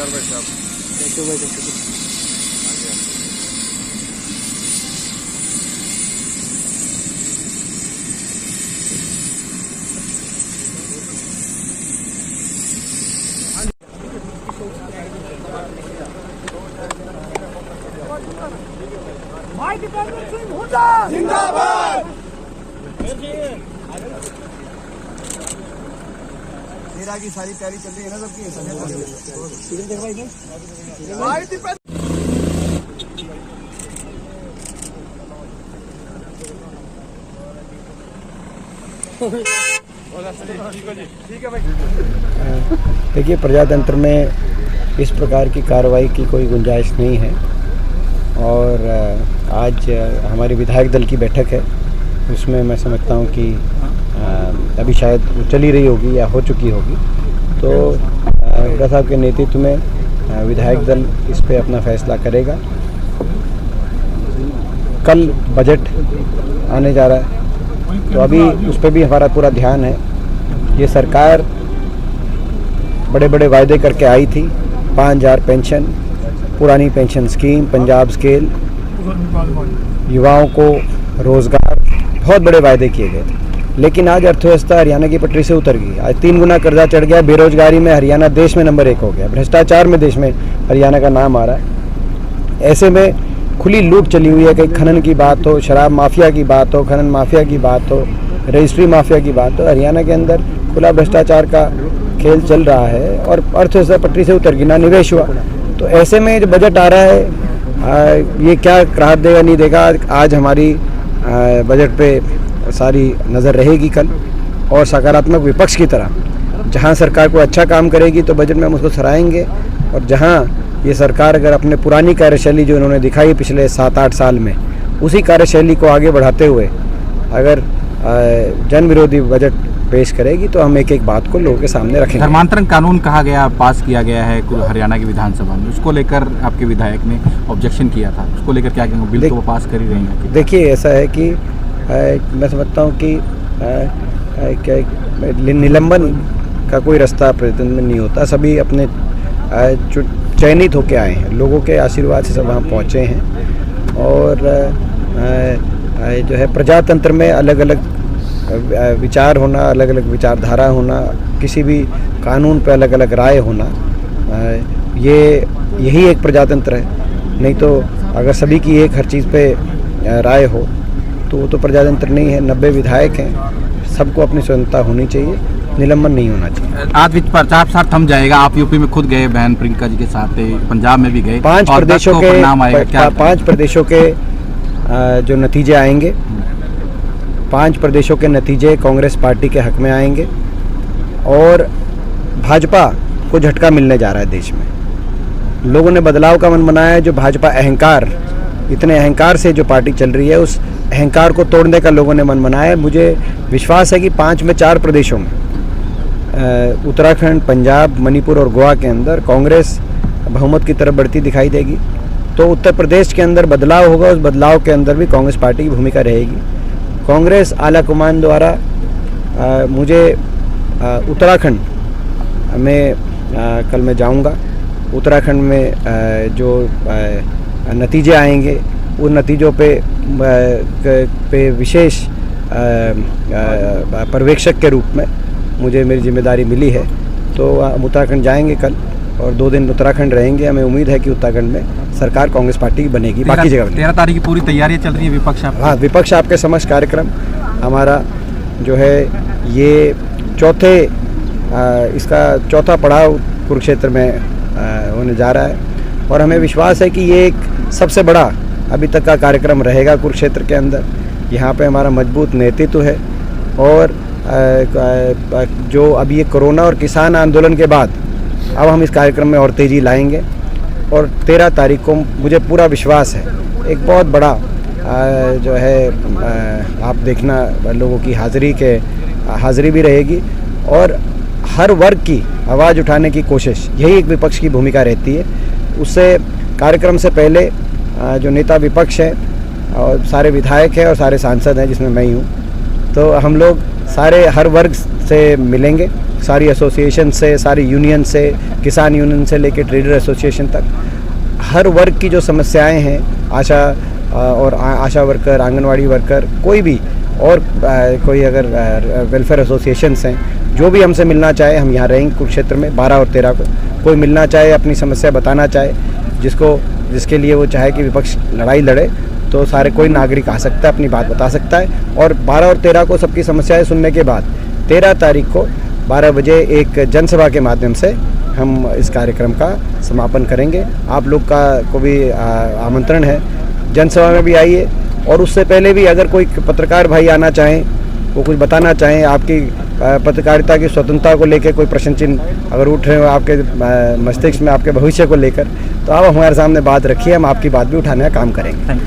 नमस्कार भाई साहब। थैंक यू भाई, थैंक यू। जिंदाबाद। मेरा की सारी तैयारी चल रही है ना सबकी। ठीक है भाई। देखिए, प्रजातंत्र में इस प्रकार की कार्रवाई की कोई गुंजाइश नहीं है और आज हमारे विधायक दल की बैठक है, उसमें मैं समझता हूँ कि अभी शायद वो चली रही होगी या हो चुकी होगी। तो हुड्डा साहब के नेतृत्व में विधायक दल इस पे अपना फैसला करेगा। कल बजट आने जा रहा है, तो अभी उस पर भी हमारा पूरा ध्यान है। ये सरकार बड़े बड़े वायदे करके आई थी, 5000 पेंशन, पुरानी पेंशन स्कीम, पंजाब स्केल, युवाओं को रोज़गार, बहुत बड़े वायदे किए गए थे। लेकिन आज अर्थव्यवस्था हरियाणा की पटरी से उतर गई। आज 3 गुना कर्जा चढ़ गया। बेरोजगारी में हरियाणा देश में नंबर 1 हो गया। भ्रष्टाचार में देश में हरियाणा का नाम आ रहा है। ऐसे में खुली लूट चली हुई है। कहीं खनन की बात हो, शराब माफिया की बात हो, खनन माफिया की बात हो, रजिस्ट्री माफिया की बात हो, हरियाणा के अंदर खुला भ्रष्टाचार का खेल चल रहा है और अर्थव्यवस्था पटरी से उतर गई, ना निवेश हुआ। तो ऐसे में जो बजट आ रहा है, ये क्या राहत देगा नहीं देगा, आज हमारी बजट पे सारी नज़र रहेगी कल। और सकारात्मक विपक्ष की तरह जहां सरकार को अच्छा काम करेगी तो बजट में हम उसको सराहेंगे, और जहां ये सरकार अगर अपने पुरानी कार्यशैली जो इन्होंने दिखाई पिछले 7-8 साल में, उसी कार्यशैली को आगे बढ़ाते हुए अगर जन विरोधी बजट पेश करेगी तो हम एक एक बात को लोगों के सामने रखेंगे। धर्मांतरण कानून कहा गया, पास किया गया है हरियाणा की विधानसभा में, उसको लेकर आपके विधायक ने ऑब्जेक्शन किया था, उसको लेकर क्या कहेंगे? बिल तो वो पास कर ही रहेंगे। देखिए, ऐसा है कि मैं समझता हूँ कि निलंबन का कोई रास्ता प्रतिनिधित्व में नहीं होता। सभी अपने चयनित होकर आए हैं, लोगों के आशीर्वाद से सब वहाँ पहुँचे हैं। और जो है प्रजातंत्र में अलग अलग विचार होना, अलग अलग विचारधारा होना, किसी भी कानून पे अलग अलग राय होना, यही एक प्रजातंत्र है। नहीं तो अगर सभी की एक हर चीज़ पे राय हो तो वो तो प्रजातंत्र नहीं है। 90 विधायक हैं, सबको अपनी स्वतंत्रता होनी चाहिए, निलंबन नहीं होना चाहिए। आज प्रचार प्रसार थम जाएगा। आप यूपी में खुद गए, बहन प्रियंका जी के साथ, पंजाब में भी गए। 5 प्रदेशों के जो नतीजे आएंगे, 5 प्रदेशों के नतीजे कांग्रेस पार्टी के हक में आएंगे और भाजपा को झटका मिलने जा रहा है। देश में लोगों ने बदलाव का मन बनाया है। जो भाजपा अहंकार, इतने अहंकार से जो पार्टी चल रही है, उस अहंकार को तोड़ने का लोगों ने मन बनाया है। मुझे विश्वास है कि 5 में 4 प्रदेशों में, उत्तराखंड, पंजाब, मणिपुर और गोवा के अंदर कांग्रेस बहुमत की तरफ बढ़ती दिखाई देगी। तो उत्तर प्रदेश के अंदर बदलाव होगा, उस बदलाव के अंदर भी कांग्रेस पार्टी की भूमिका रहेगी। कांग्रेस आला कमान द्वारा मुझे उत्तराखंड में कल मैं जाऊंगा। उत्तराखंड में जो नतीजे आएंगे, उन नतीजों पे विशेष पर्यवेक्षक के रूप में मुझे मेरी जिम्मेदारी मिली है। तो हम उत्तराखंड जाएंगे कल और 2 दिन उत्तराखंड रहेंगे। हमें उम्मीद है कि उत्तराखंड में सरकार कांग्रेस पार्टी की बनेगी। बाकी जगह 13 तारीख की पूरी तैयारियां चल रही है विपक्ष? हाँ, विपक्ष आपके समक्ष कार्यक्रम हमारा जो है ये इसका चौथा पड़ाव कुरुक्षेत्र में होने जा रहा है और हमें विश्वास है कि ये एक सबसे बड़ा अभी तक का कार्यक्रम रहेगा कुरुक्षेत्र के अंदर। यहाँ पे हमारा मजबूत नेतृत्व है और जो अभी ये कोरोना और किसान आंदोलन के बाद अब हम इस कार्यक्रम में और तेज़ी लाएंगे और 13 तारीख को मुझे पूरा विश्वास है एक बहुत बड़ा जो है आप देखना लोगों की हाज़िरी भी रहेगी और हर वर्ग की आवाज़ उठाने की कोशिश, यही एक विपक्ष की भूमिका रहती है। उससे कार्यक्रम से पहले जो नेता विपक्ष है और सारे विधायक हैं और सारे सांसद हैं जिसमें मैं ही हूँ, तो हम लोग सारे हर वर्ग से मिलेंगे, सारी एसोसिएशन से, सारी यूनियन से, किसान यूनियन से लेकर ट्रेडर एसोसिएशन तक हर वर्ग की जो समस्याएं हैं, आशा वर्कर, आंगनवाड़ी वर्कर, कोई भी और कोई अगर वेलफेयर एसोसिएशंस हैं, जो भी हमसे मिलना चाहे, हम यहाँ रहेंगे कुरुक्षेत्र में 12 और 13 को। कोई मिलना चाहे, अपनी समस्या बताना चाहे, जिसके लिए वो चाहे कि विपक्ष लड़ाई लड़े, तो सारे कोई नागरिक आ सकता है, अपनी बात बता सकता है। और 12 और 13 को सबकी समस्याएं सुनने के बाद 13 तारीख को 12 बजे एक जनसभा के माध्यम से हम इस कार्यक्रम का समापन करेंगे। आप लोग को भी आमंत्रण है, जनसभा में भी आइए। और उससे पहले भी अगर कोई पत्रकार भाई आना चाहें, वो कुछ बताना चाहें, आपकी पत्रकारिता की स्वतंत्रता को लेकर कोई प्रश्न चिन्ह अगर उठ रहे हो आपके मस्तिष्क में, आपके भविष्य को लेकर, तो आप हमारे सामने बात रखिए, हम आपकी बात भी उठाने का काम करेंगे।